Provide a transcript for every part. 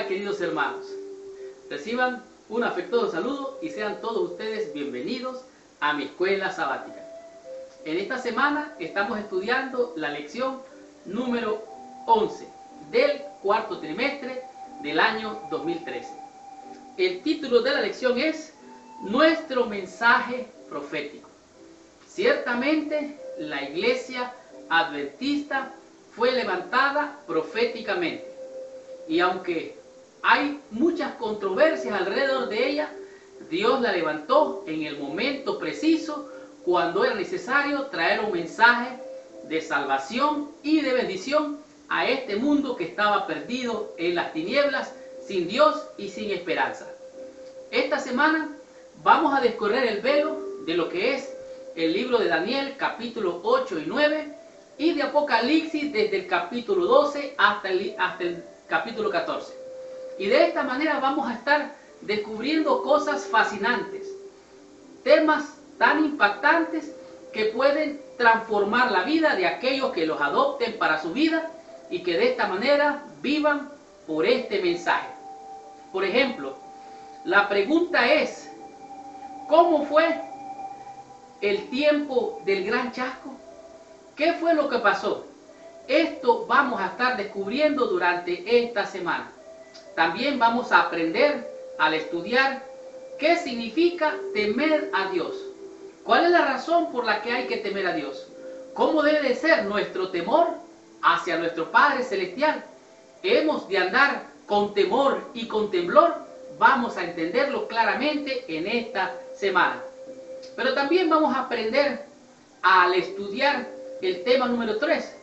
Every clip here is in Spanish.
Hola queridos hermanos, reciban un afectuoso saludo y sean todos ustedes bienvenidos a mi escuela sabática. En esta semana estamos estudiando la lección número 11 del cuarto trimestre del año 2013. El título de la lección es Nuestro mensaje profético. Ciertamente la iglesia adventista fue levantada proféticamente. Y aunque hay muchas controversias alrededor de ella, Dios la levantó en el momento preciso cuando era necesario traer un mensaje de salvación y de bendición a este mundo que estaba perdido en las tinieblas, sin Dios y sin esperanza. Esta semana vamos a descorrer el velo de lo que es el libro de Daniel, capítulo 8 y 9, y de Apocalipsis desde el capítulo 12 hasta el capítulo 14. Y de esta manera vamos a estar descubriendo cosas fascinantes, temas tan impactantes que pueden transformar la vida de aquellos que los adopten para su vida y que de esta manera vivan por este mensaje. Por ejemplo, la pregunta es, ¿cómo fue el tiempo del gran chasco? ¿Qué fue lo que pasó? Esto vamos a estar descubriendo durante esta semana. También vamos a aprender al estudiar qué significa temer a Dios. ¿Cuál es la razón por la que hay que temer a Dios? ¿Cómo debe de ser nuestro temor hacia nuestro Padre Celestial? ¿Hemos de andar con temor y con temblor? Vamos a entenderlo claramente en esta semana. Pero también vamos a aprender al estudiar el tema número 3.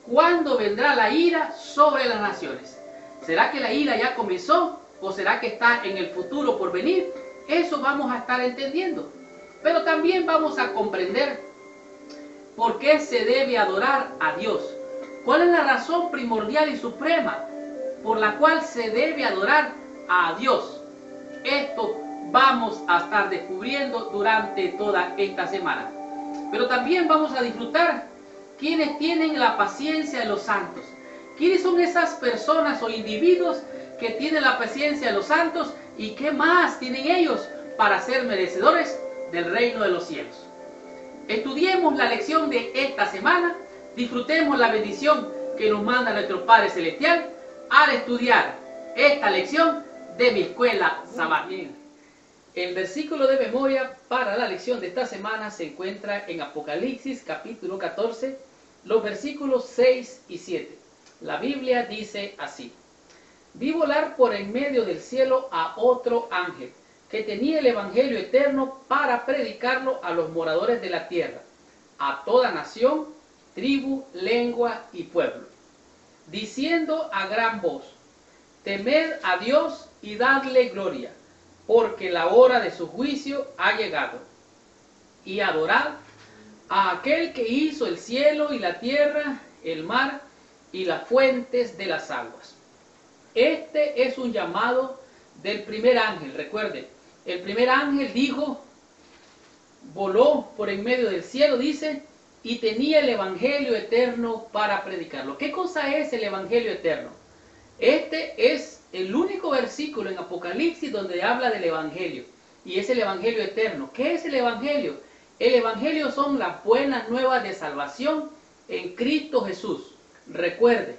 ¿Cuándo vendrá la ira sobre las naciones? ¿Será que la ira ya comenzó o será que está en el futuro por venir? Eso vamos a estar entendiendo. Pero también vamos a comprender por qué se debe adorar a Dios. ¿Cuál es la razón primordial y suprema por la cual se debe adorar a Dios? Esto vamos a estar descubriendo durante toda esta semana. Pero también vamos a disfrutar quienes tienen la paciencia de los santos. ¿Quiénes son esas personas o individuos que tienen la paciencia de los santos y qué más tienen ellos para ser merecedores del reino de los cielos? Estudiemos la lección de esta semana, disfrutemos la bendición que nos manda nuestro Padre Celestial al estudiar esta lección de mi escuela sabática. El versículo de memoria para la lección de esta semana se encuentra en Apocalipsis capítulo 14, los versículos 6 y 7. La Biblia dice así: Vi volar por en medio del cielo a otro ángel, que tenía el evangelio eterno para predicarlo a los moradores de la tierra, a toda nación, tribu, lengua y pueblo, diciendo a gran voz: Temed a Dios y dadle gloria, porque la hora de su juicio ha llegado, y adorad a aquel que hizo el cielo y la tierra, el mar y las fuentes de las aguas. Este es un llamado del primer ángel. Recuerden, el primer ángel dijo, voló por en medio del cielo, dice, y tenía el evangelio eterno para predicarlo. ¿Qué cosa es el evangelio eterno? Este es el único versículo en Apocalipsis donde habla del evangelio, y es el evangelio eterno. ¿Qué es el evangelio? El evangelio son las buenas nuevas de salvación en Cristo Jesús. Recuerde,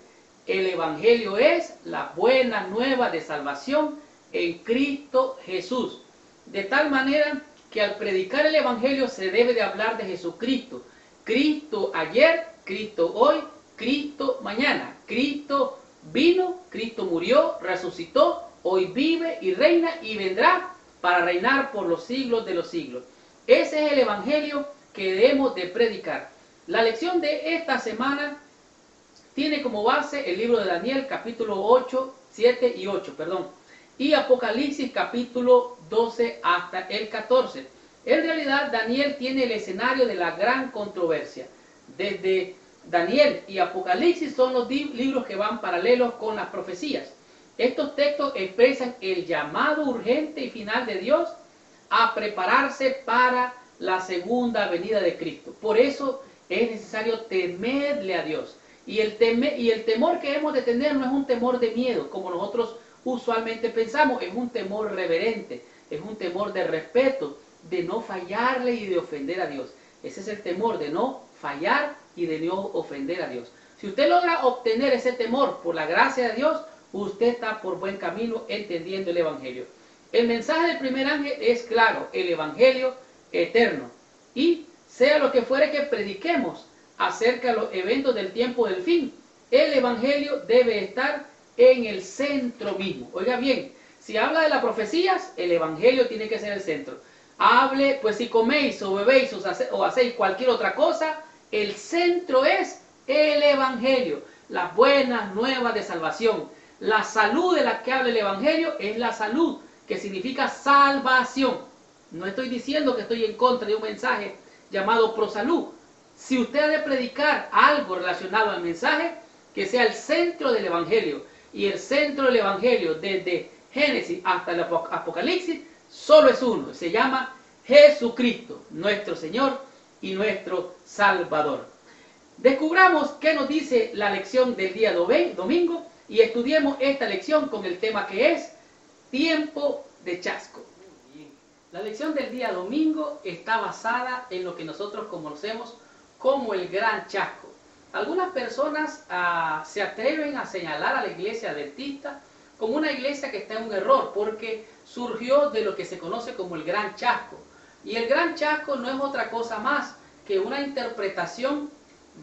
el evangelio es la buena nueva de salvación en Cristo Jesús. De tal manera que al predicar el evangelio se debe de hablar de Jesucristo. Cristo ayer, Cristo hoy, Cristo mañana. Cristo vino, Cristo murió, resucitó, hoy vive y reina y vendrá para reinar por los siglos de los siglos. Ese es el evangelio que debemos de predicar. La lección de esta semana tiene como base el libro de Daniel, capítulo 8, 7 y 8, y Apocalipsis, capítulo 12 hasta el 14. En realidad, Daniel tiene el escenario de la gran controversia. Desde Daniel y Apocalipsis son los libros que van paralelos con las profecías. Estos textos expresan el llamado urgente y final de Dios a prepararse para la segunda venida de Cristo. Por eso es necesario temerle a Dios. Y el temor que hemos de tener no es un temor de miedo, como nosotros usualmente pensamos, es un temor reverente, es un temor de respeto, de no fallarle y de ofender a Dios. Ese es el temor de no fallar y de no ofender a Dios. Si usted logra obtener ese temor por la gracia de Dios, usted está por buen camino entendiendo el Evangelio. El mensaje del primer ángel es claro, el Evangelio eterno. Y sea lo que fuere que prediquemos acerca de los eventos del tiempo del fin, el Evangelio debe estar en el centro mismo. Oiga bien, si habla de las profecías, el Evangelio tiene que ser el centro. Hable, pues si coméis o bebéis o hacéis cualquier otra cosa, el centro es el Evangelio, las buenas nuevas de salvación. La salud de la que habla el Evangelio es la salud, que significa salvación. No estoy diciendo que estoy en contra de un mensaje llamado prosalud. Si usted ha de predicar algo relacionado al mensaje, que sea el centro del Evangelio. Y el centro del Evangelio, desde Génesis hasta el Apocalipsis, solo es uno. Se llama Jesucristo, nuestro Señor y nuestro Salvador. Descubramos qué nos dice la lección del día domingo y estudiemos esta lección con el tema que es tiempo de chasco. La lección del día domingo está basada en lo que nosotros conocemos como el gran chasco. Algunas personas se atreven a señalar a la iglesia adventista como una iglesia que está en un error porque surgió de lo que se conoce como el gran chasco. Y el gran chasco no es otra cosa más que una interpretación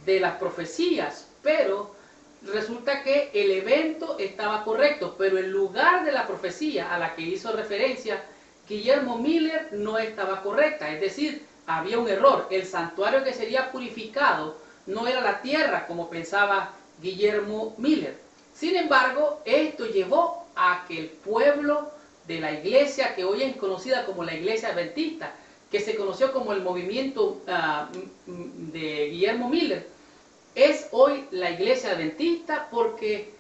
de las profecías, pero resulta que el evento estaba correcto, pero el lugar de la profecía a la que hizo referencia Guillermo Miller no estaba correcta, es decir, había un error. El santuario que sería purificado no era la tierra como pensaba Guillermo Miller. Sin embargo, esto llevó a que el pueblo de la iglesia que hoy es conocida como la iglesia adventista, que se conoció como el movimiento de Guillermo Miller, es hoy la iglesia adventista porque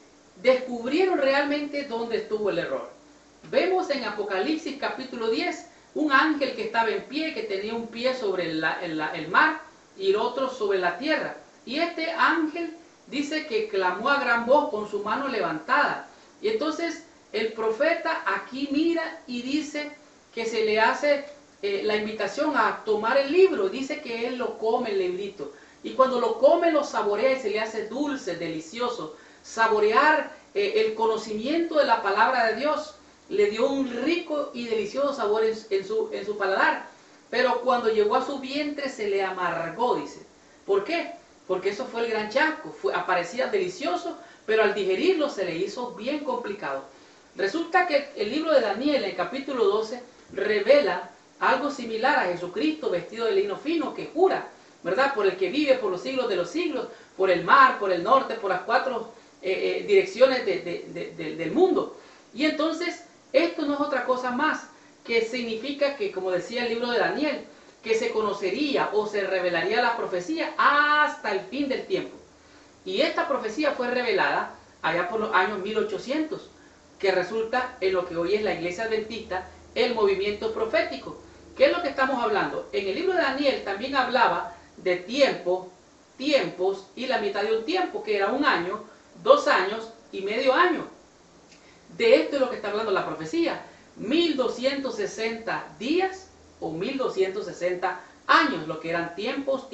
descubrieron realmente dónde estuvo el error. Vemos en Apocalipsis capítulo 10 un ángel que estaba en pie, que tenía un pie sobre el mar y el otro sobre la tierra. Y este ángel dice que clamó a gran voz con su mano levantada. Y entonces el profeta aquí mira y dice que se le hace la invitación a tomar el libro. Dice que él lo come, el librito. Y cuando lo come, lo saborea y se le hace dulce, delicioso. Saborear el conocimiento de la palabra de Dios le dio un rico y delicioso sabor en su paladar. Pero cuando llegó a su vientre se le amargó, dice. ¿Por qué? Porque eso fue el gran chasco. Parecía delicioso, pero al digerirlo se le hizo bien complicado. Resulta que el libro de Daniel, en el capítulo 12, revela algo similar a Jesucristo vestido de lino fino que jura, ¿verdad? Por el que vive por los siglos de los siglos, por el mar, por el norte, por las cuatro direcciones del mundo. Y entonces, esto no es otra cosa más que significa que, como decía el libro de Daniel, que se conocería o se revelaría la profecía hasta el fin del tiempo. Y esta profecía fue revelada allá por los años 1800, que resulta en lo que hoy es la iglesia adventista, el movimiento profético. ¿Qué es lo que estamos hablando? En el libro de Daniel también hablaba de tiempo, tiempos y la mitad de un tiempo, que era 1 año, 2 años y medio año. De esto es lo que está hablando la profecía. 1260 días o 1260 años, lo que eran tiempos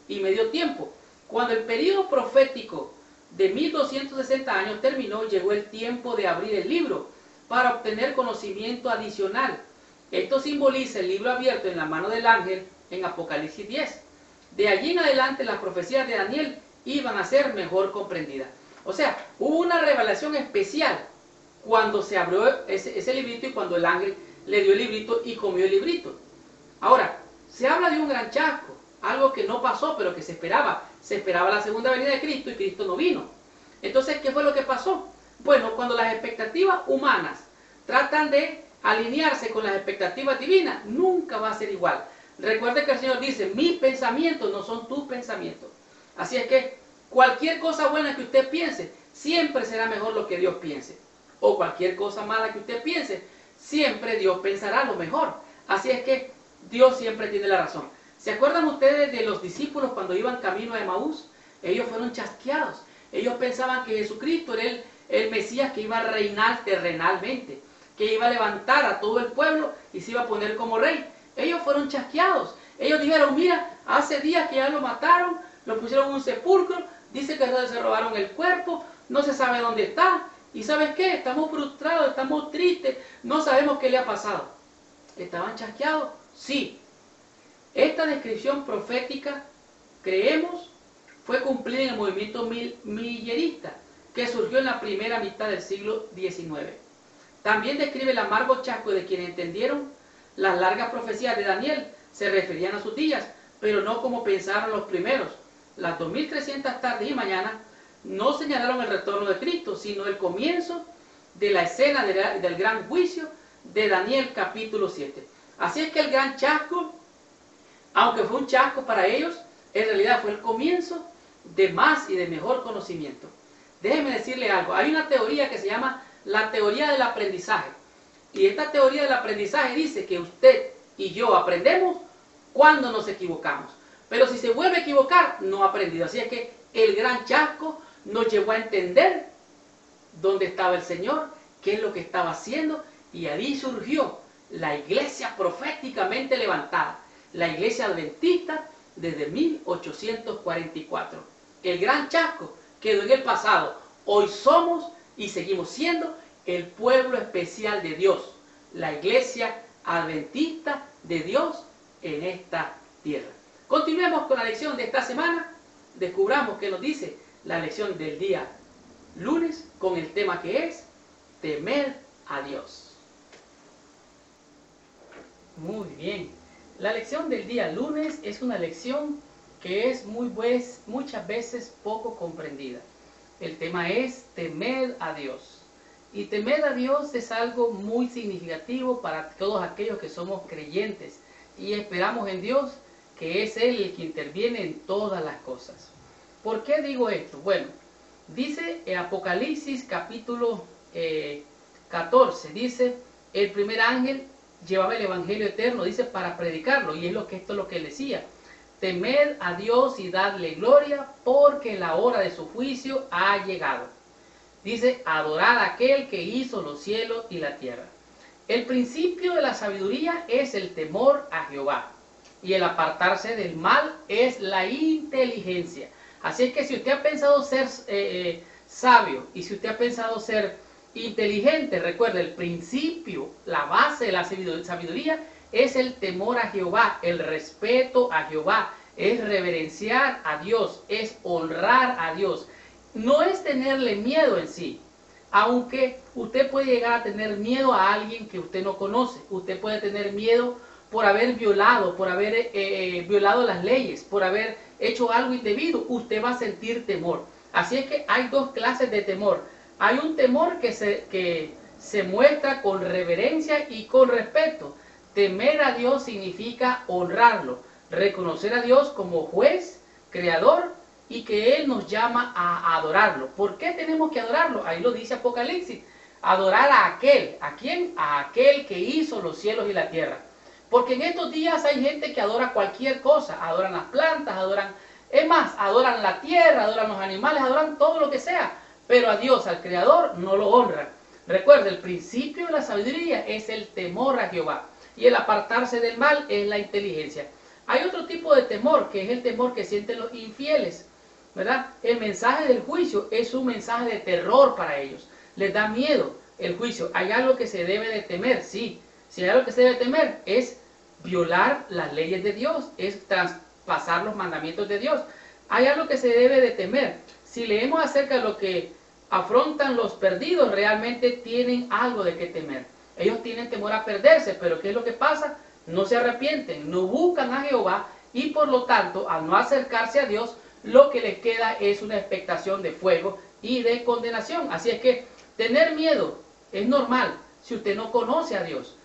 y medio tiempo. Cuando el periodo profético de 1260 años terminó, llegó el tiempo de abrir el libro para obtener conocimiento adicional. Esto simboliza el libro abierto en la mano del ángel en Apocalipsis 10. De allí en adelante las profecías de Daniel iban a ser mejor comprendidas. O sea, hubo una revelación especial cuando se abrió ese librito y cuando el ángel le dio el librito y comió el librito. Ahora, se habla de un gran chasco, algo que no pasó pero que se esperaba. Se esperaba la segunda venida de Cristo y Cristo no vino. Entonces, ¿qué fue lo que pasó? Bueno, cuando las expectativas humanas tratan de alinearse con las expectativas divinas, nunca va a ser igual. Recuerde que el Señor dice, mis pensamientos no son tus pensamientos. Así es que cualquier cosa buena que usted piense, siempre será mejor lo que Dios piense. O cualquier cosa mala que usted piense, siempre Dios pensará lo mejor. Así es que Dios siempre tiene la razón. ¿Se acuerdan ustedes de los discípulos cuando iban camino a Emaús? Ellos fueron chasqueados. Ellos pensaban que Jesucristo era el Mesías que iba a reinar terrenalmente, que iba a levantar a todo el pueblo y se iba a poner como rey. Ellos fueron chasqueados. Ellos dijeron, mira, hace días que ya lo mataron, lo pusieron en un sepulcro, dice que se robaron el cuerpo, no se sabe dónde está. ¿Y sabes qué? Estamos frustrados, estamos tristes, no sabemos qué le ha pasado. ¿Estaban chasqueados? Sí. Esta descripción profética, creemos, fue cumplida en el movimiento millerista, que surgió en la primera mitad del siglo XIX. También describe el amargo chasco de quienes entendieron las largas profecías de Daniel, se referían a sus días, pero no como pensaron los primeros. Las 2300 tardes y mañanas no señalaron el retorno de Cristo, sino el comienzo de la escena del gran juicio de Daniel capítulo 7. Así es que el gran chasco, aunque fue un chasco para ellos, en realidad fue el comienzo de más y de mejor conocimiento. Déjenme decirle algo, hay una teoría que se llama la teoría del aprendizaje. Y esta teoría del aprendizaje dice que usted y yo aprendemos cuando nos equivocamos. Pero si se vuelve a equivocar, no ha aprendido. Así es que el gran chasco nos llevó a entender dónde estaba el Señor, qué es lo que estaba haciendo, y allí surgió la iglesia proféticamente levantada, la iglesia adventista desde 1844. El gran chasco quedó en el pasado. Hoy somos y seguimos siendo el pueblo especial de Dios, la iglesia adventista de Dios en esta tierra. Continuemos con la lección de esta semana. Descubramos qué nos dice la lección del día lunes con el tema que es temer a Dios. Muy bien. La lección del día lunes es una lección que es muchas veces poco comprendida. El tema es temer a Dios. Y temer a Dios es algo muy significativo para todos aquellos que somos creyentes y esperamos en Dios, que es Él el que interviene en todas las cosas. ¿Por qué digo esto? Bueno, dice en Apocalipsis capítulo 14, dice, el primer ángel llevaba el evangelio eterno, dice, para predicarlo, y esto es lo que él decía: temed a Dios y dadle gloria, porque la hora de su juicio ha llegado. Dice, adorad a aquel que hizo los cielos y la tierra. El principio de la sabiduría es el temor a Jehová, y el apartarse del mal es la inteligencia. Así es que si usted ha pensado ser sabio, y si usted ha pensado ser inteligente, recuerde, el principio, la base de la sabiduría es el temor a Jehová, el respeto a Jehová, es reverenciar a Dios, es honrar a Dios. No es tenerle miedo en sí, aunque usted puede llegar a tener miedo a alguien que usted no conoce. Usted puede tener miedo por haber violado, violado las leyes, por haber hecho algo indebido. Usted va a sentir temor. Así es que hay dos clases de temor. Hay un temor que se muestra con reverencia y con respeto. Temer a Dios significa honrarlo, reconocer a Dios como juez, creador, y que Él nos llama a adorarlo. ¿Por qué tenemos que adorarlo? Ahí lo dice Apocalipsis. Adorar a aquel. ¿A quién? A aquel que hizo los cielos y la tierra. Porque en estos días hay gente que adora cualquier cosa. Adoran las plantas, adoran la tierra, adoran los animales, adoran todo lo que sea. Pero a Dios, al Creador, no lo honran. Recuerde, el principio de la sabiduría es el temor a Jehová. Y el apartarse del mal es la inteligencia. Hay otro tipo de temor, que es el temor que sienten los infieles, ¿verdad? El mensaje del juicio es un mensaje de terror para ellos. Les da miedo el juicio. Hay algo que se debe de temer, sí. Si hay algo que se debe temer, es violar las leyes de Dios, es traspasar los mandamientos de Dios. Hay algo que se debe de temer. Si leemos acerca de lo que afrontan los perdidos, realmente tienen algo de qué temer. Ellos tienen temor a perderse, pero ¿qué es lo que pasa? No se arrepienten, no buscan a Jehová, y por lo tanto, al no acercarse a Dios, lo que les queda es una expectación de fuego y de condenación. Así es que tener miedo es normal si usted no conoce a Dios.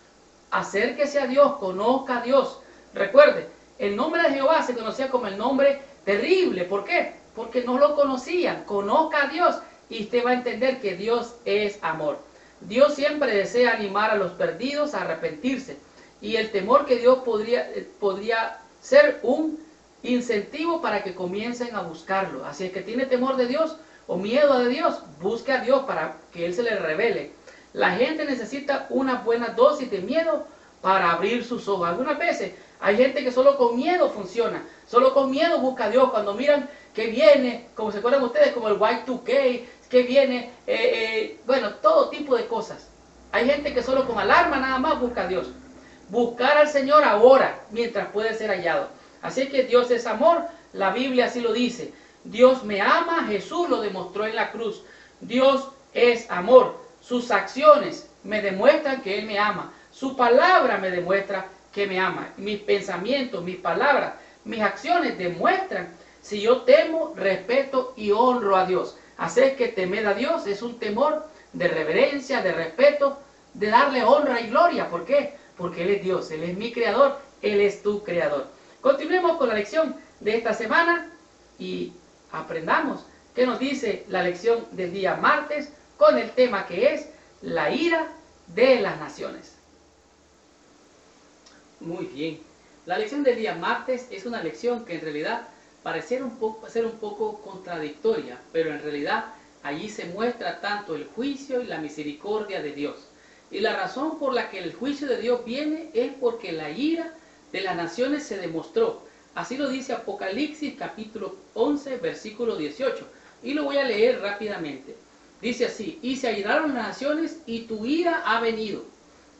Acérquese a Dios, conozca a Dios. Recuerde, el nombre de Jehová se conocía como el nombre terrible. ¿Por qué? Porque no lo conocían. Conozca a Dios y usted va a entender que Dios es amor. Dios siempre desea animar a los perdidos a arrepentirse. Y el temor que Dios podría ser un incentivo para que comiencen a buscarlo. Así es que tiene temor de Dios, o miedo de Dios, busque a Dios para que Él se le revele. La gente necesita una buena dosis de miedo para abrir sus ojos. Algunas veces hay gente que solo con miedo funciona, solo con miedo busca a Dios. Cuando miran que viene, como se acuerdan ustedes, como el Y2K, que viene, bueno, todo tipo de cosas. Hay gente que solo con alarma nada más busca a Dios. Buscar al Señor ahora, mientras puede ser hallado. Así que Dios es amor, la Biblia así lo dice. Dios me ama, Jesús lo demostró en la cruz. Dios es amor. Sus acciones me demuestran que Él me ama. Su palabra me demuestra que me ama. Mis pensamientos, mis palabras, mis acciones demuestran si yo temo, respeto y honro a Dios. Hacer que temer a Dios es un temor de reverencia, de respeto, de darle honra y gloria. ¿Por qué? Porque Él es Dios, Él es mi creador, Él es tu creador. Continuemos con la lección de esta semana y aprendamos qué nos dice la lección del día martes con el tema que es la ira de las naciones. Muy bien, la lección del día martes es una lección que en realidad pareciera ser un poco contradictoria, pero en realidad allí se muestra tanto el juicio y la misericordia de Dios. Y la razón por la que el juicio de Dios viene es porque la ira de las naciones se demostró. Así lo dice Apocalipsis capítulo 11, versículo 18. Y lo voy a leer rápidamente. Dice así: y se airaron las naciones y tu ira ha venido.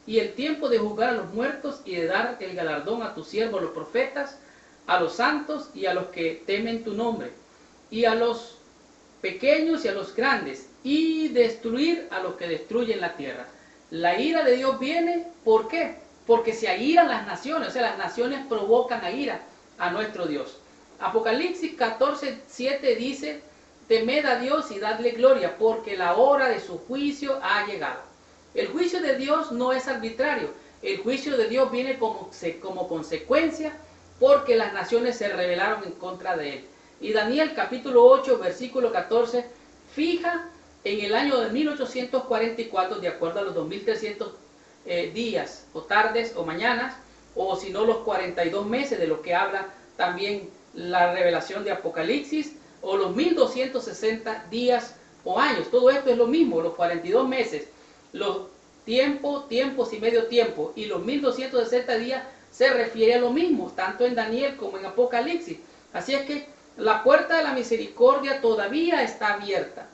Y el tiempo de juzgar a los muertos y de dar el galardón a tus siervos los profetas, a los santos y a los que temen tu nombre, y a los pequeños y a los grandes, y destruir a los que destruyen la tierra. La ira de Dios viene, ¿por qué? Porque se airan las naciones, o sea, las naciones provocan a ira a nuestro Dios. Apocalipsis 14, 7 dice: temed a Dios y dadle gloria, porque la hora de su juicio ha llegado. El juicio de Dios no es arbitrario, el juicio de Dios viene como consecuencia porque las naciones se rebelaron en contra de él. Y Daniel capítulo 8, versículo 14, fija en el año de 1844, de acuerdo a los 2300 días o tardes o mañanas, o si no los 42 meses de lo que habla también la revelación de Apocalipsis, o los 1260 días o años. Todo esto es lo mismo, los 42 meses, los tiempos y medio tiempo, y los 1260 días se refiere a lo mismo, tanto en Daniel como en Apocalipsis. Así es que la puerta de la misericordia todavía está abierta,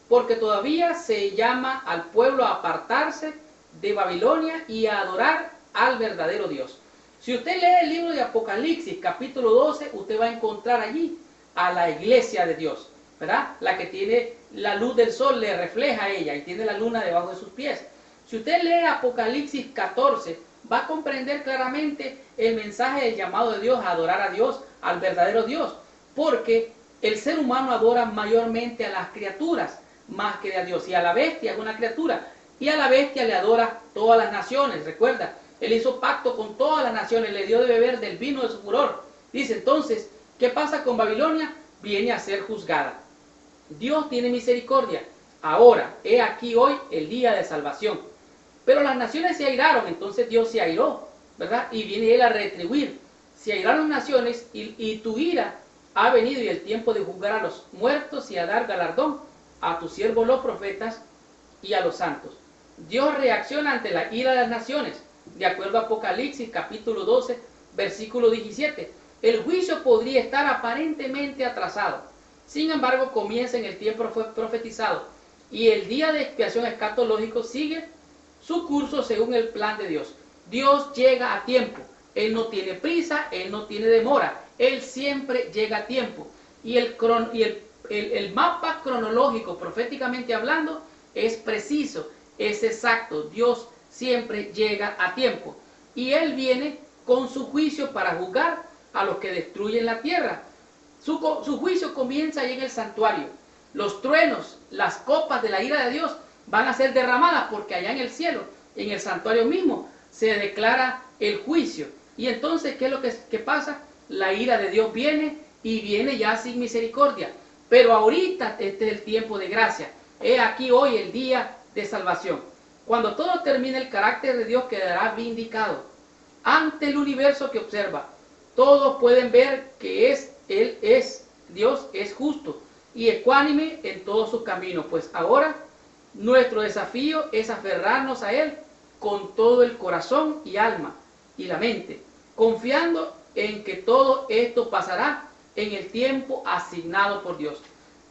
porque todavía se llama al pueblo a apartarse de Babilonia y a adorar al verdadero Dios. Si usted lee el libro de Apocalipsis, capítulo 12, usted va a encontrar allí a la iglesia de Dios, ¿verdad? La que tiene la luz del sol, le refleja a ella y tiene la luna debajo de sus pies. Si usted lee Apocalipsis 14, va a comprender claramente el mensaje del llamado de Dios a adorar a Dios, al verdadero Dios, porque el ser humano adora mayormente a las criaturas más que a Dios, y a la bestia es una criatura, y a la bestia le adora todas las naciones. Recuerda, él hizo pacto con todas las naciones, le dio de beber del vino de su furor. Dice entonces, ¿qué pasa con Babilonia? Viene a ser juzgada. Dios tiene misericordia. Ahora, he aquí hoy el día de salvación. Pero las naciones se airaron, entonces Dios se airó, ¿verdad? Y viene Él a retribuir. Se airaron naciones y tu ira ha venido, y el tiempo de juzgar a los muertos y a dar galardón a tus siervos los profetas y a los santos. Dios reacciona ante la ira de las naciones, de acuerdo a Apocalipsis capítulo 12, versículo 17. El juicio podría estar aparentemente atrasado, sin embargo comienza en el tiempo profetizado, y el día de expiación escatológico sigue su curso según el plan de Dios. Dios llega a tiempo, Él no tiene prisa, Él no tiene demora, Él siempre llega a tiempo. Y el mapa cronológico, proféticamente hablando, es preciso, es exacto. Dios siempre llega a tiempo. Y Él viene con su juicio para juzgar a los que destruyen la tierra. Su juicio comienza ahí en el santuario. Los truenos, las copas de la ira de Dios van a ser derramadas, porque allá en el cielo, en el santuario mismo, se declara el juicio. Y entonces, ¿qué es lo que pasa? La ira de Dios viene, y viene ya sin misericordia. Pero ahorita este es el tiempo de gracia. He aquí hoy el día de salvación. Cuando todo termine, el carácter de Dios quedará vindicado. Ante el universo que observa, todos pueden ver que Dios es justo. y ecuánime en todos sus caminos. Pues ahora nuestro desafío es aferrarnos a Él con todo el corazón y alma y la mente, confiando en que todo esto pasará en el tiempo asignado por Dios.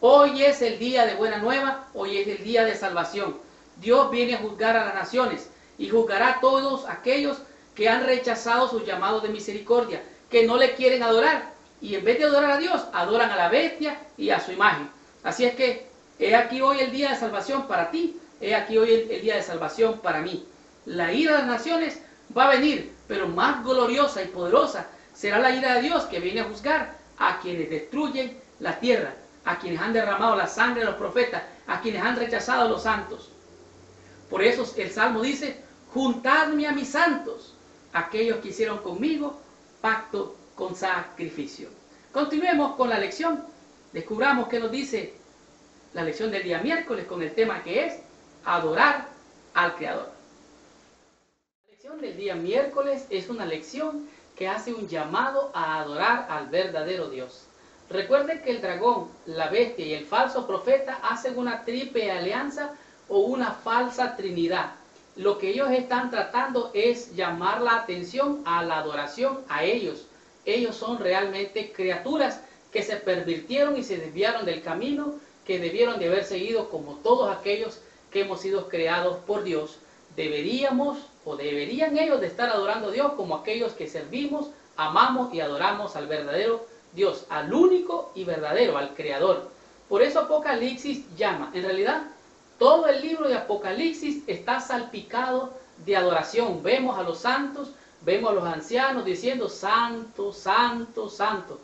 Hoy es el día de buena nueva, hoy es el día de salvación. Dios viene a juzgar a las naciones y juzgará a todos aquellos que han rechazado su llamado de misericordia, que no le quieren adorar, y en vez de adorar a Dios, adoran a la bestia y a su imagen. Así es que he aquí hoy el día de salvación para ti, he aquí hoy el día de salvación para mí. La ira de las naciones va a venir, pero más gloriosa y poderosa será la ira de Dios, que viene a juzgar a quienes destruyen la tierra, a quienes han derramado la sangre de los profetas, a quienes han rechazado a los santos. Por eso el Salmo dice: juntadme a mis santos, aquellos que hicieron conmigo pacto con sacrificio. Continuemos con la lección. Descubramos qué nos dice la lección del día miércoles con el tema que es adorar al Creador. La lección del día miércoles es una lección que hace un llamado a adorar al verdadero Dios. Recuerden que el dragón, la bestia y el falso profeta hacen una triple alianza o una falsa trinidad. Lo que ellos están tratando es llamar la atención a la adoración a ellos. Ellos son realmente criaturas que se pervirtieron y se desviaron del camino que debieron de haber seguido, como todos aquellos que hemos sido creados por Dios. Deberíamos o deberían ellos de estar adorando a Dios como aquellos que servimos, amamos y adoramos al verdadero Dios, al único y verdadero, al Creador. Por eso Apocalipsis llama, en realidad, todo el libro de Apocalipsis está salpicado de adoración. Vemos a los santos, vemos a los ancianos diciendo: santo, santo, santo.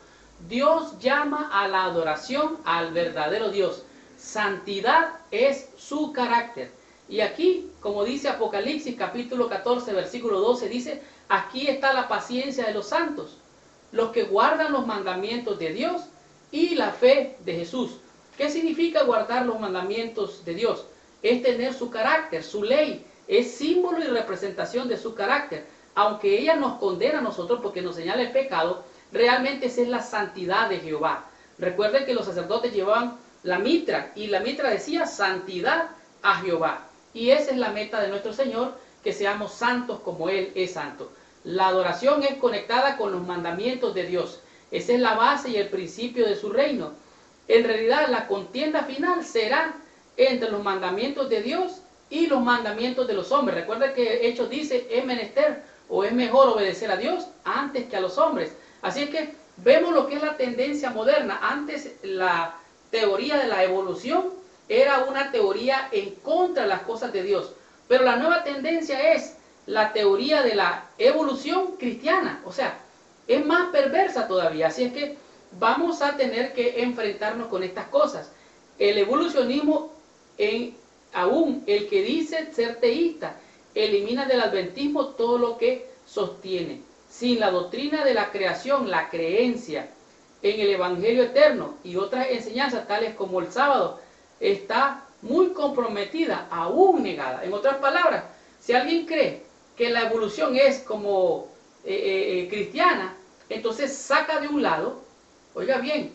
Dios llama a la adoración al verdadero Dios. Santidad es su carácter. Y aquí, como dice Apocalipsis capítulo 14, versículo 12, dice: aquí está la paciencia de los santos, los que guardan los mandamientos de Dios y la fe de Jesús. ¿Qué significa guardar los mandamientos de Dios? Es tener su carácter, su ley, es símbolo y representación de su carácter. Aunque ella nos condena a nosotros porque nos señala el pecado, realmente esa es la santidad de Jehová. Recuerden que los sacerdotes llevaban la mitra, y la mitra decía: santidad a Jehová. Y esa es la meta de nuestro Señor, que seamos santos como Él es santo. La adoración es conectada con los mandamientos de Dios. Esa es la base y el principio de su reino. En realidad, la contienda final será entre los mandamientos de Dios y los mandamientos de los hombres. Recuerda que Hechos dice: es menester o es mejor obedecer a Dios antes que a los hombres. Así es que vemos lo que es la tendencia moderna. Antes la teoría de la evolución era una teoría en contra de las cosas de Dios. Pero la nueva tendencia es la teoría de la evolución cristiana. O sea, es más perversa todavía. Así es que vamos a tener que enfrentarnos con estas cosas. El evolucionismo, aún el que dice ser teísta, elimina del adventismo todo lo que sostiene. Sin la doctrina de la creación, la creencia en el evangelio eterno y otras enseñanzas tales como el sábado, está muy comprometida, aún negada. En otras palabras, si alguien cree que la evolución es como cristiana, entonces saca de un lado, oiga bien,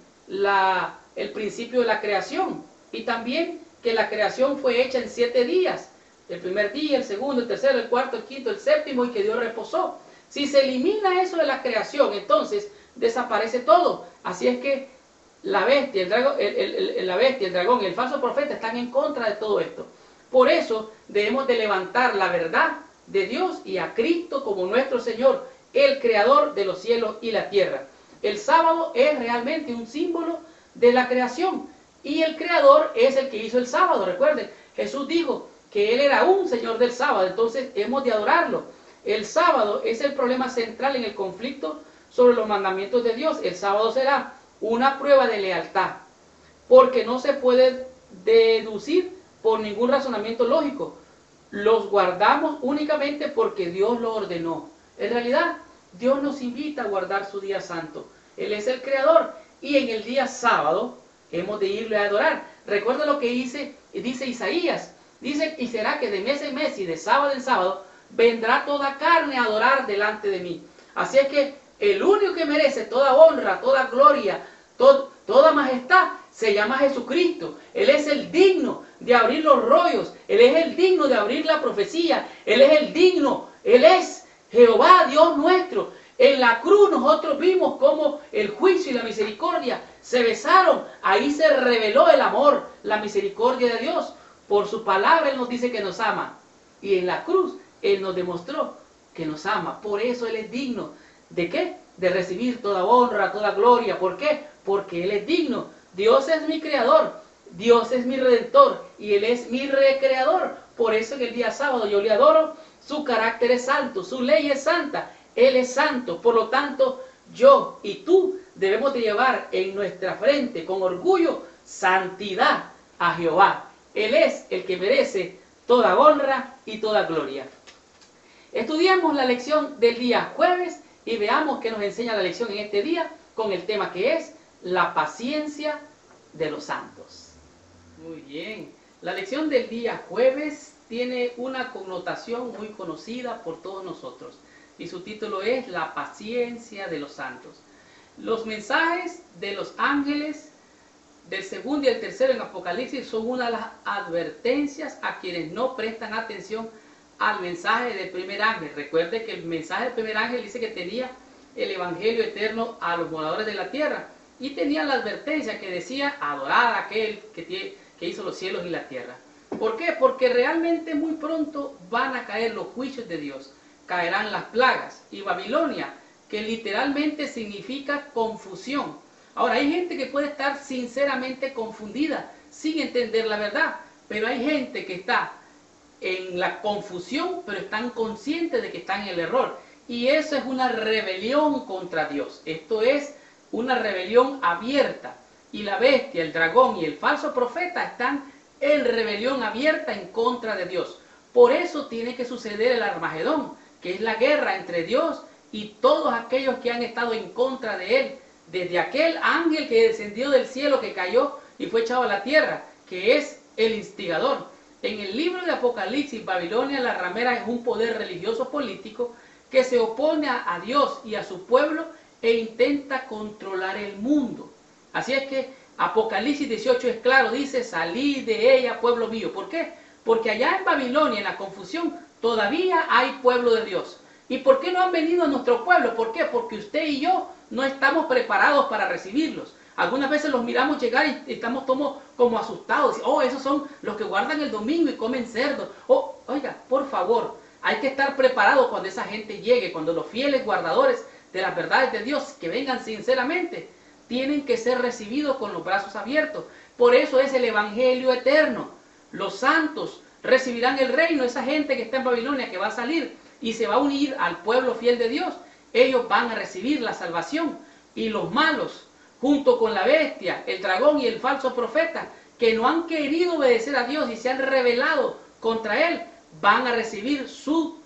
el principio de la creación, y también que la creación fue hecha en 7 días, el primer día, el segundo, el tercero, el cuarto, el quinto, el séptimo, y que Dios reposó. Si se elimina eso de la creación, entonces desaparece todo. Así es que la bestia, el dragón y el falso profeta están en contra de todo esto. Por eso debemos de levantar la verdad de Dios y a Cristo como nuestro Señor, el creador de los cielos y la tierra. El sábado es realmente un símbolo de la creación, y el creador es el que hizo el sábado. Recuerden, Jesús dijo que Él era un Señor del sábado, entonces hemos de adorarlo. El sábado es el problema central en el conflicto sobre los mandamientos de Dios. El sábado será una prueba de lealtad, porque no se puede deducir por ningún razonamiento lógico. Los guardamos únicamente porque Dios lo ordenó. En realidad, Dios nos invita a guardar su día santo. Él es el creador, y en el día sábado hemos de irle a adorar. Recuerda lo que dice Isaías. Dice: y será que de mes en mes y de sábado en sábado vendrá toda carne a adorar delante de mí. Así es que el único que merece toda honra, toda gloria, toda majestad, se llama Jesucristo. Él es el digno de abrir los rollos. Él es el digno de abrir la profecía. Él es el digno. Él es Jehová, Dios nuestro. En la cruz nosotros vimos cómo el juicio y la misericordia se besaron. Ahí se reveló el amor, la misericordia de Dios. Por su palabra Él nos dice que nos ama. Y en la cruz Él nos demostró que nos ama. Por eso Él es digno. ¿De qué? De recibir toda honra, toda gloria. ¿Por qué? Porque Él es digno. Dios es mi creador. Dios es mi redentor. Y Él es mi recreador. Por eso en el día sábado yo le adoro. Su carácter es santo. Su ley es santa. Él es santo. Por lo tanto, yo y tú debemos de llevar en nuestra frente con orgullo santidad a Jehová. Él es el que merece toda honra y toda gloria. Estudiamos la lección del día jueves y veamos qué nos enseña la lección en este día con el tema que es la paciencia de los santos. Muy bien. La lección del día jueves tiene una connotación muy conocida por todos nosotros y su título es la paciencia de los santos. Los mensajes de los ángeles del segundo y el tercero en Apocalipsis son una de las advertencias a quienes no prestan atención al mensaje del primer ángel. Recuerde que el mensaje del primer ángel dice que tenía el evangelio eterno a los moradores de la tierra y tenía la advertencia que decía adorad a aquel que hizo los cielos y la tierra. ¿Por qué? Porque realmente muy pronto van a caer los juicios de Dios, caerán las plagas y Babilonia, que literalmente significa confusión. Ahora hay gente que puede estar sinceramente confundida sin entender la verdad, pero hay gente que está en la confusión, pero están conscientes de que están en el error. Y eso es una rebelión contra Dios. Esto es una rebelión abierta. Y la bestia, el dragón y el falso profeta están en rebelión abierta en contra de Dios. Por eso tiene que suceder el Armagedón, que es la guerra entre Dios y todos aquellos que han estado en contra de Él. Desde aquel ángel que descendió del cielo, que cayó y fue echado a la tierra, que es el instigador. En el libro de Apocalipsis, Babilonia la ramera es un poder religioso político que se opone a Dios y a su pueblo e intenta controlar el mundo. Así es que Apocalipsis 18 es claro, dice, salid de ella, pueblo mío. ¿Por qué? Porque allá en Babilonia, en la confusión, todavía hay pueblo de Dios. ¿Y por qué no han venido a nuestro pueblo? ¿Por qué? Porque usted y yo no estamos preparados para recibirlos. Algunas veces los miramos llegar y estamos como asustados. Oh, esos son los que guardan el domingo y comen cerdo. Oh, oiga, por favor, hay que estar preparados cuando esa gente llegue, cuando los fieles guardadores de las verdades de Dios, que vengan sinceramente, tienen que ser recibidos con los brazos abiertos. Por eso es el evangelio eterno. Los santos recibirán el reino. Esa gente que está en Babilonia, que va a salir y se va a unir al pueblo fiel de Dios, ellos van a recibir la salvación. Y los malos, junto con la bestia, el dragón y el falso profeta, que no han querido obedecer a Dios y se han rebelado contra Él, van a recibir su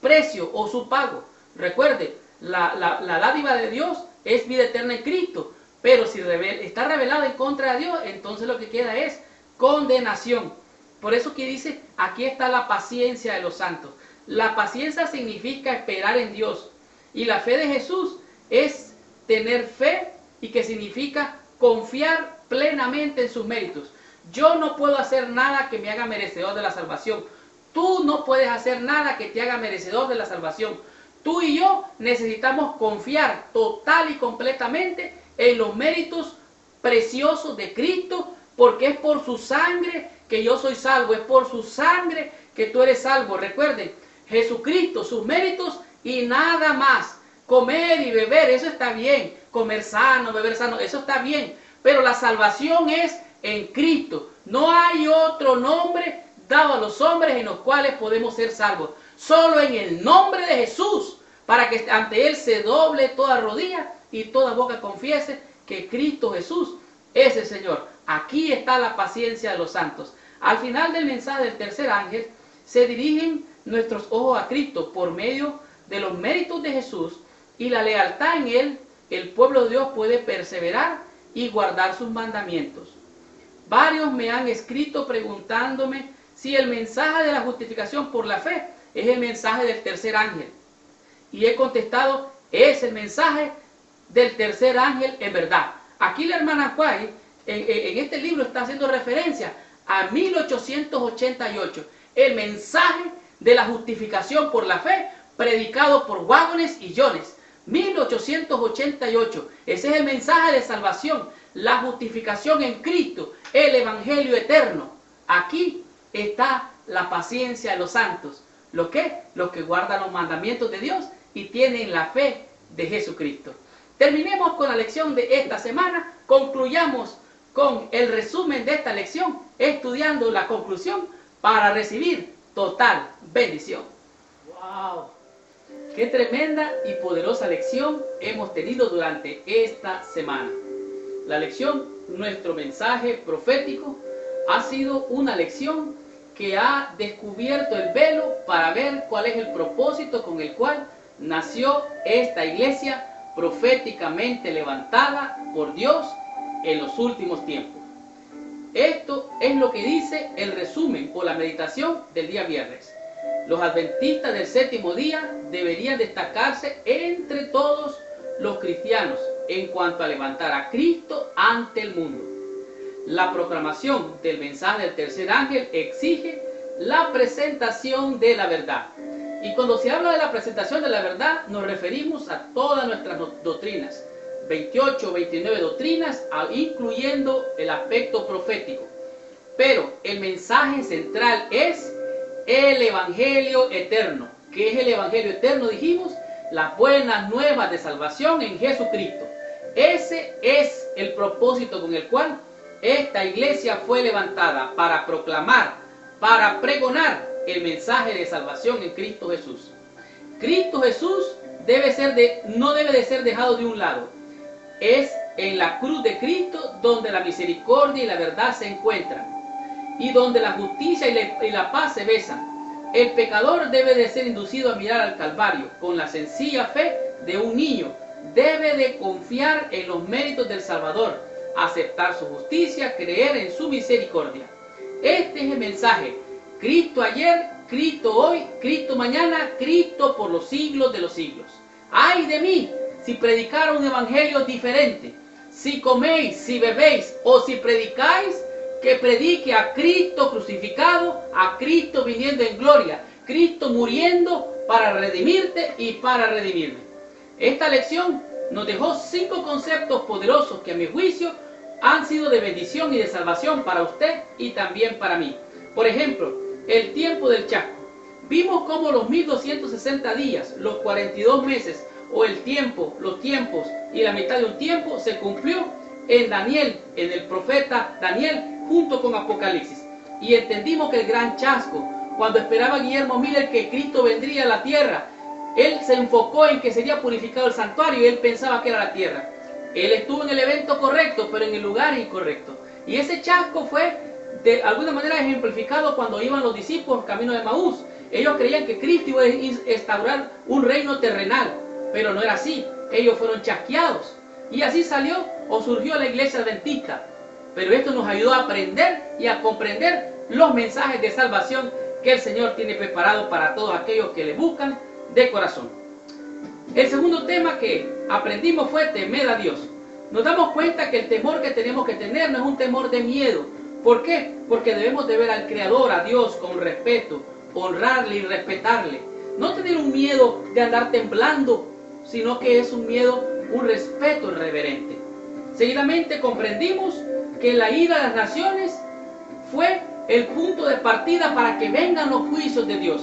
precio o su pago. Recuerde, la dádiva de Dios es vida eterna en Cristo, pero si está rebelado en contra de Dios, entonces lo que queda es condenación. Por eso que dice, aquí está la paciencia de los santos. La paciencia significa esperar en Dios. Y la fe de Jesús es tener fe y que significa confiar plenamente en sus méritos. Yo no puedo hacer nada que me haga merecedor de la salvación. Tú no puedes hacer nada que te haga merecedor de la salvación. Tú y yo necesitamos confiar total y completamente en los méritos preciosos de Cristo, porque es por su sangre que yo soy salvo, es por su sangre que tú eres salvo. Recuerden, Jesucristo, sus méritos y nada más. Comer y beber, eso está bien. Comer sano, beber sano, eso está bien. Pero la salvación es en Cristo. No hay otro nombre dado a los hombres en los cuales podemos ser salvos. Solo en el nombre de Jesús, para que ante Él se doble toda rodilla y toda boca confiese que Cristo Jesús es el Señor. Aquí está la paciencia de los santos. Al final del mensaje del tercer ángel, se dirigen nuestros ojos a Cristo por medio de los méritos de Jesús y la lealtad en Él. El pueblo de Dios puede perseverar y guardar sus mandamientos. Varios me han escrito preguntándome si el mensaje de la justificación por la fe es el mensaje del tercer ángel. Y he contestado, es el mensaje del tercer ángel en verdad. Aquí la hermana White en este libro está haciendo referencia a 1888, el mensaje de la justificación por la fe, predicado por Waggoner y Jones. 1888, ese es el mensaje de salvación, la justificación en Cristo, el evangelio eterno. Aquí está la paciencia de los santos. ¿Los qué? Los que guardan los mandamientos de Dios y tienen la fe de Jesucristo. Terminemos con la lección de esta semana, concluyamos con el resumen de esta lección, estudiando la conclusión para recibir total bendición. ¡Wow! ¡Qué tremenda y poderosa lección hemos tenido durante esta semana! La lección, nuestro mensaje profético, ha sido una lección que ha descubierto el velo para ver cuál es el propósito con el cual nació esta iglesia proféticamente levantada por Dios en los últimos tiempos. Esto es lo que dice el resumen o la meditación del día viernes. Los adventistas del séptimo día deberían destacarse entre todos los cristianos en cuanto a levantar a Cristo ante el mundo. La proclamación del mensaje del tercer ángel exige la presentación de la verdad. Y cuando se habla de la presentación de la verdad, nos referimos a todas nuestras doctrinas. 28 o 29 doctrinas, incluyendo el aspecto profético. Pero el mensaje central es el evangelio eterno. ¿Qué es el evangelio eterno? Dijimos, las buenas nuevas de salvación en Jesucristo. Ese es el propósito con el cual esta iglesia fue levantada, para proclamar, para pregonar el mensaje de salvación en Cristo Jesús. Cristo Jesús no debe de ser dejado de un lado. Es en la cruz de Cristo donde la misericordia y la verdad se encuentran, y donde la justicia y la paz se besan. El pecador debe de ser inducido a mirar al Calvario con la sencilla fe de un niño. Debe de confiar en los méritos del Salvador, aceptar su justicia, creer en su misericordia. Este es el mensaje: Cristo ayer, Cristo hoy, Cristo mañana, Cristo por los siglos de los siglos. ¡Ay de mí si predicara un evangelio diferente! Si coméis, si bebéis o si predicáis, que predique a Cristo crucificado, a Cristo viniendo en gloria, Cristo muriendo para redimirte y para redimirme. Esta lección nos dejó 5 conceptos poderosos que a mi juicio han sido de bendición y de salvación para usted y también para mí. Por ejemplo, el tiempo del chasco. Vimos cómo los 1260 días, los 42 meses o el tiempo, los tiempos y la mitad de un tiempo se cumplió en Daniel, en el profeta Daniel, junto con Apocalipsis. Y entendimos que el gran chasco, cuando esperaba Guillermo Miller que Cristo vendría a la tierra, él se enfocó en que sería purificado el santuario y él pensaba que era la tierra. Él estuvo en el evento correcto, pero en el lugar incorrecto. Y ese chasco fue de alguna manera ejemplificado cuando iban los discípulos camino de Maús. Ellos creían que Cristo iba a instaurar un reino terrenal, pero no era así. Ellos fueron chasqueados. Y así salió o surgió la iglesia adventista. Pero esto nos ayudó a aprender y a comprender los mensajes de salvación que el Señor tiene preparado para todos aquellos que le buscan de corazón. El segundo tema que aprendimos fue temer a Dios. Nos damos cuenta que el temor que tenemos que tener no es un temor de miedo. ¿Por qué? Porque debemos de ver al Creador, a Dios, con respeto, honrarle y respetarle. No tener un miedo de andar temblando, sino que es un miedo, un respeto reverente. Seguidamente comprendimos que la ira de las naciones fue el punto de partida para que vengan los juicios de Dios.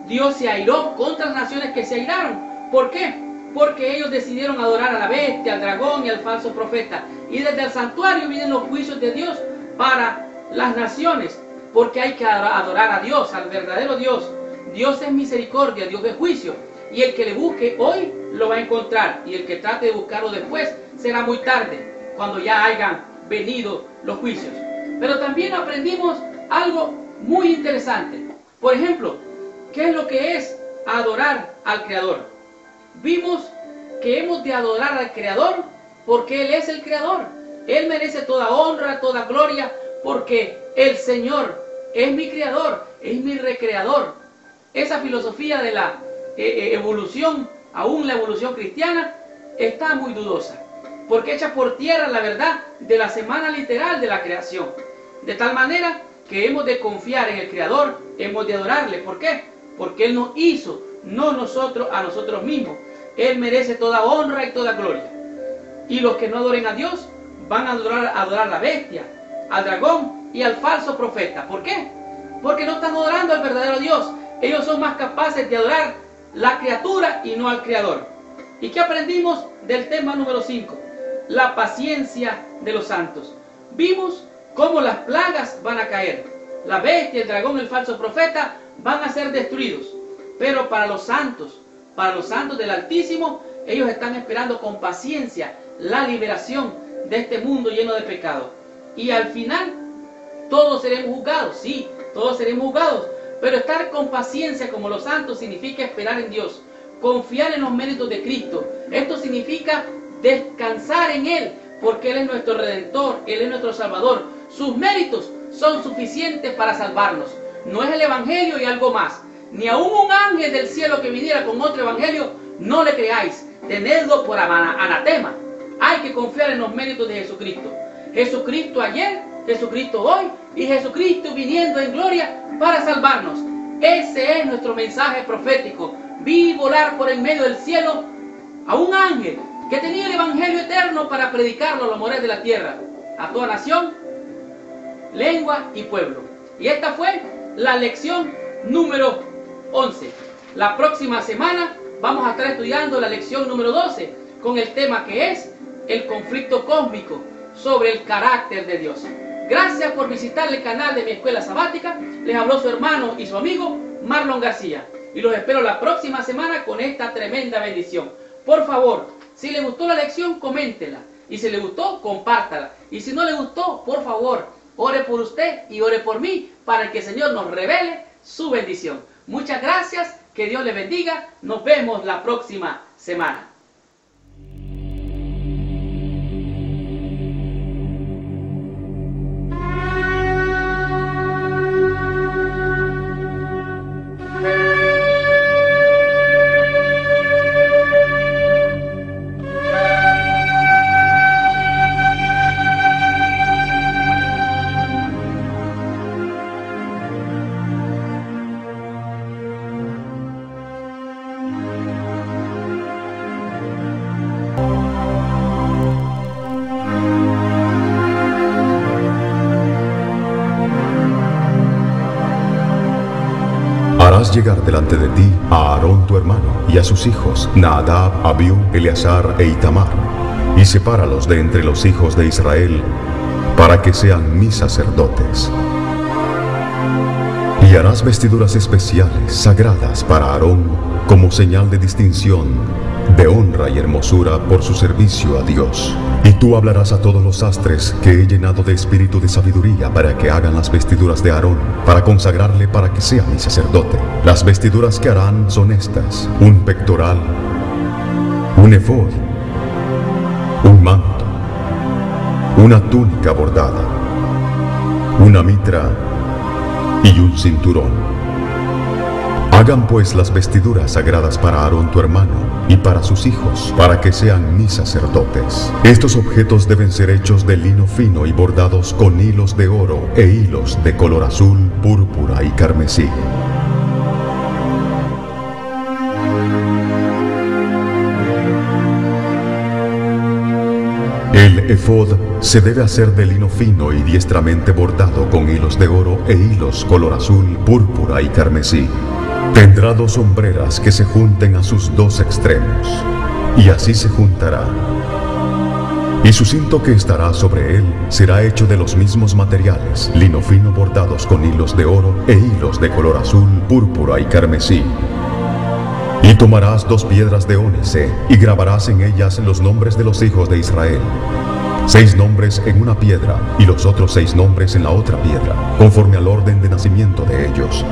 Dios se airó contra las naciones que se airaron. ¿Por qué? Porque ellos decidieron adorar a la bestia, al dragón y al falso profeta. Y desde el santuario vienen los juicios de Dios para las naciones, porque hay que adorar a Dios, al verdadero Dios. Dios es misericordia, Dios es juicio. Y el que le busque hoy lo va a encontrar. Y el que trate de buscarlo después será muy tarde, cuando ya hayan venido los juicios. Pero también aprendimos algo muy interesante. Por ejemplo, ¿qué es lo que es adorar al Creador? Vimos que hemos de adorar al Creador porque Él es el Creador. Él merece toda honra, toda gloria, porque el Señor es mi Creador, es mi recreador. Esa filosofía de la evolución, aún la evolución cristiana, está muy dudosa. porque echa por tierra la verdad de la semana literal de la creación. De tal manera que hemos de confiar en el Creador, hemos de adorarle. ¿Por qué? Porque Él nos hizo, no nosotros a nosotros mismos. Él merece toda honra y toda gloria. Y los que no adoren a Dios van a adorar a la bestia, al dragón y al falso profeta. ¿Por qué? Porque no están adorando al verdadero Dios. Ellos son más capaces de adorar la criatura y no al Creador. ¿Y qué aprendimos del tema número 5? La paciencia de los santos. Vimos cómo las plagas van a caer. La bestia, el dragón, el falso profeta van a ser destruidos. Pero para los santos del Altísimo, ellos están esperando con paciencia la liberación de este mundo lleno de pecado. Y al final, todos seremos juzgados. Sí, todos seremos juzgados. Pero estar con paciencia como los santos significa esperar en Dios, confiar en los méritos de Cristo. Esto significa descansar en Él, porque Él es nuestro Redentor, Él es nuestro Salvador. Sus méritos son suficientes para salvarnos. No es el Evangelio y algo más. Ni aún un ángel del cielo que viniera con otro Evangelio, no le creáis. Tenedlo por anatema. Hay que confiar en los méritos de Jesucristo. Jesucristo ayer, Jesucristo hoy y Jesucristo viniendo en gloria para salvarnos. Ese es nuestro mensaje profético. Vi volar por en medio del cielo a un ángel que tenía el Evangelio eterno para predicarlo a los moradores de la tierra, a toda nación, lengua y pueblo. Y esta fue la lección número 11. La próxima semana vamos a estar estudiando la lección número 12 con el tema que es el conflicto cósmico sobre el carácter de Dios. Gracias por visitar el canal de mi escuela sabática. Les habló su hermano y su amigo Marlon García. Y los espero la próxima semana con esta tremenda bendición. Por favor, si le gustó la lección, coméntela. Y si le gustó, compártala. Y si no le gustó, por favor, ore por usted y ore por mí para que el Señor nos revele su bendición. Muchas gracias, que Dios le bendiga. Nos vemos la próxima semana. Harás llegar delante de ti a Aarón tu hermano y a sus hijos, Nadab, Abiú, Eleazar e Itamar, y sepáralos de entre los hijos de Israel, para que sean mis sacerdotes. Y harás vestiduras especiales, sagradas para Aarón, como señal de distinción, de honra y hermosura por su servicio a Dios. Y tú hablarás a todos los sastres que he llenado de espíritu de sabiduría para que hagan las vestiduras de Aarón, para consagrarle para que sea mi sacerdote. Las vestiduras que harán son estas: un pectoral, un efod, un manto, una túnica bordada, una mitra y un cinturón. Hagan pues las vestiduras sagradas para Aarón tu hermano y para sus hijos, para que sean mis sacerdotes. Estos objetos deben ser hechos de lino fino y bordados con hilos de oro e hilos de color azul, púrpura y carmesí. El efod se debe hacer de lino fino y diestramente bordado con hilos de oro e hilos color azul, púrpura y carmesí. Tendrá 2 sombreras que se junten a sus 2 extremos, y así se juntará. Y su cinto que estará sobre él será hecho de los mismos materiales, lino fino bordados con hilos de oro e hilos de color azul, púrpura y carmesí. Y tomarás 2 piedras de ónice y grabarás en ellas los nombres de los hijos de Israel. 6 nombres en una piedra y los otros 6 nombres en la otra piedra, conforme al orden de nacimiento de ellos.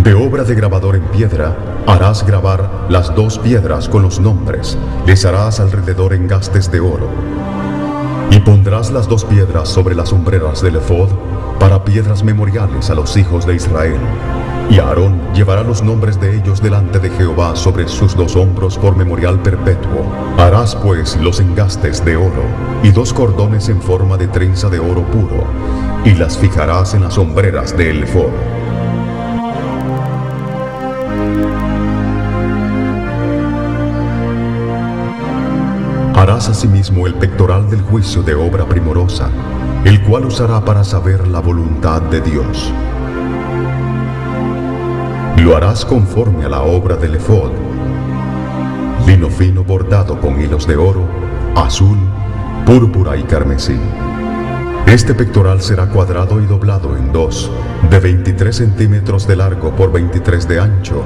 De obra de grabador en piedra harás grabar las 2 piedras con los nombres, les harás alrededor engastes de oro. Y pondrás las 2 piedras sobre las hombreras del efod para piedras memoriales a los hijos de Israel. Y Aarón llevará los nombres de ellos delante de Jehová sobre sus 2 hombros por memorial perpetuo. Harás pues los engastes de oro y 2 cordones en forma de trenza de oro puro, y las fijarás en las hombreras del efod. Harás asimismo el pectoral del juicio de obra primorosa, el cual usará para saber la voluntad de Dios. Lo harás conforme a la obra del efod: lino fino bordado con hilos de oro, azul, púrpura y carmesí. Este pectoral será cuadrado y doblado en 2, de 23 centímetros de largo por 23 de ancho,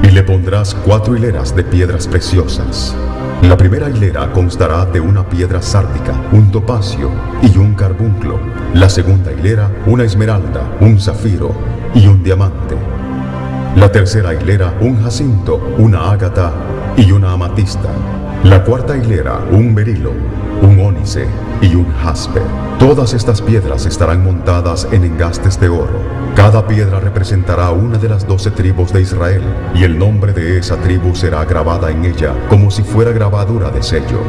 y le pondrás 4 hileras de piedras preciosas. La primera hilera constará de una piedra sárdica, un topacio y un carbunclo. La segunda hilera, una esmeralda, un zafiro y un diamante. La tercera hilera, un jacinto, una ágata y una amatista. La cuarta hilera, un berilo, un ónice y un jaspe. Todas estas piedras estarán montadas en engastes de oro. Cada piedra representará una de las 12 tribus de Israel, y el nombre de esa tribu será grabada en ella como si fuera grabadura de sello.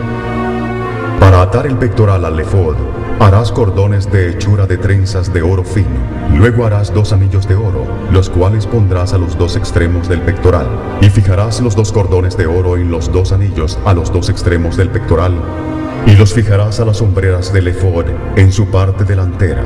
Para atar el pectoral al efod, harás cordones de hechura de trenzas de oro fino. Luego harás 2 anillos de oro, los cuales pondrás a los 2 extremos del pectoral, y fijarás los 2 cordones de oro en los 2 anillos a los 2 extremos del pectoral, y los fijarás a las hombreras del efod en su parte delantera.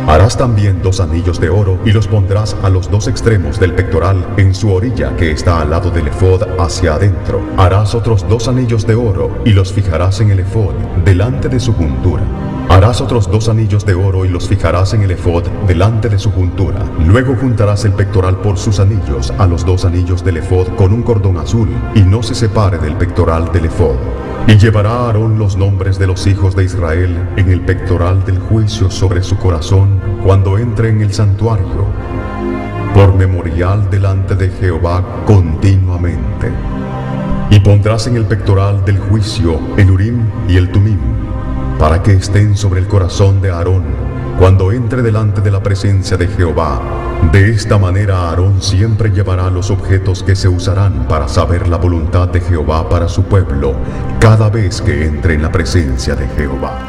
Harás también 2 anillos de oro y los pondrás a los 2 extremos del pectoral en su orilla que está al lado del efod hacia adentro. Harás otros 2 anillos de oro y los fijarás en el efod delante de su juntura. Harás otros 2 anillos de oro y los fijarás en el efod delante de su juntura. Luego juntarás el pectoral por sus anillos a los 2 anillos del efod con un cordón azul, y no se separe del pectoral del efod. Y llevará Aarón los nombres de los hijos de Israel en el pectoral del juicio sobre su corazón cuando entre en el santuario, por memorial delante de Jehová continuamente. Y pondrás en el pectoral del juicio el Urim y el Tumim, para que estén sobre el corazón de Aarón cuando entre delante de la presencia de Jehová. De esta manera Aarón siempre llevará los objetos que se usarán para saber la voluntad de Jehová para su pueblo, cada vez que entre en la presencia de Jehová.